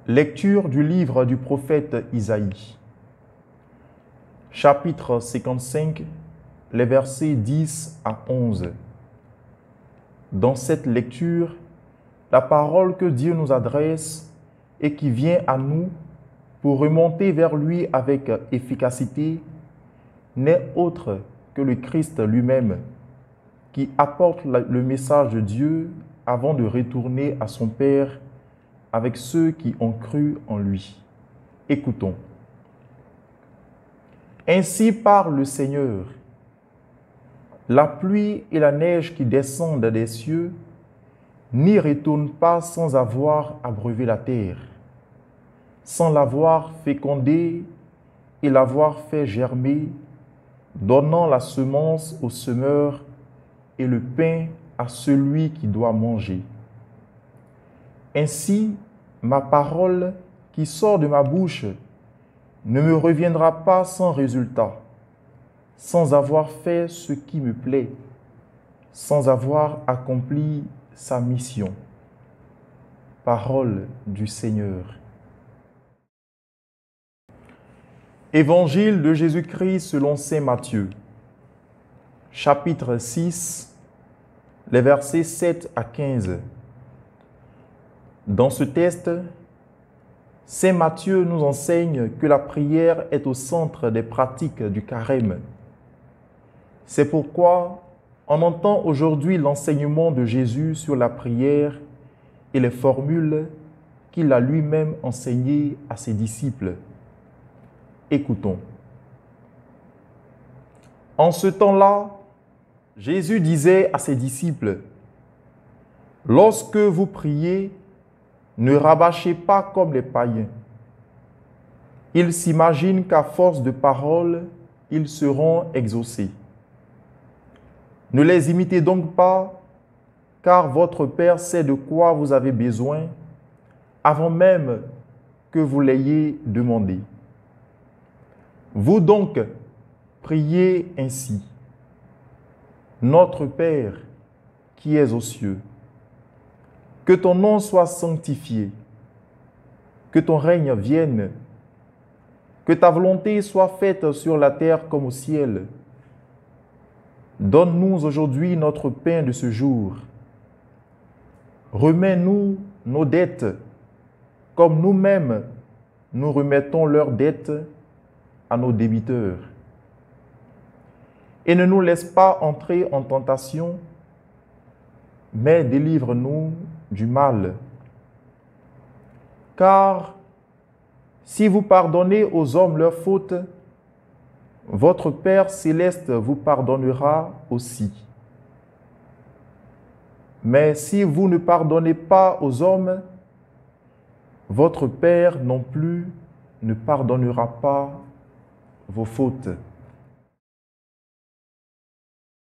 Lecture du livre du prophète Isaïe. Chapitre 55, les versets 10 à 11. Dans cette lecture, la parole que Dieu nous adresse et qui vient à nous pour remonter vers lui avec efficacité n'est autre que le Christ lui-même, qui apporte le message de Dieu avant de retourner à son Père avec ceux qui ont cru en lui. Écoutons. Ainsi parle le Seigneur. La pluie et la neige qui descendent des cieux n'y retournent pas sans avoir abreuvé la terre, sans l'avoir fécondée et l'avoir fait germer, donnant la semence au semeur et le pain à celui qui doit manger. Ainsi, ma parole qui sort de ma bouche ne me reviendra pas sans résultat, sans avoir fait ce qui me plaît, sans avoir accompli sa mission. Parole du Seigneur. Évangile de Jésus-Christ selon saint Matthieu, chapitre 6, les versets 7 à 15. Dans ce texte, saint Matthieu nous enseigne que la prière est au centre des pratiques du carême. C'est pourquoi on entend aujourd'hui l'enseignement de Jésus sur la prière et les formules qu'il a lui-même enseignées à ses disciples. Écoutons. En ce temps-là, Jésus disait à ses disciples, « Lorsque vous priez, ne rabâchez pas comme les païens. Ils s'imaginent qu'à force de paroles, ils seront exaucés. Ne les imitez donc pas, car votre Père sait de quoi vous avez besoin, avant même que vous l'ayez demandé. Vous donc, priez ainsi. Notre Père, qui es aux cieux, que ton nom soit sanctifié, que ton règne vienne, que ta volonté soit faite sur la terre comme au ciel. Donne-nous aujourd'hui notre pain de ce jour. Remets-nous nos dettes, comme nous-mêmes nous remettons leurs dettes à nos débiteurs. Et ne nous laisse pas entrer en tentation, mais délivre-nous du mal. Car si vous pardonnez aux hommes leurs fautes, votre Père céleste vous pardonnera aussi. Mais si vous ne pardonnez pas aux hommes, votre Père non plus ne pardonnera pas vos fautes. »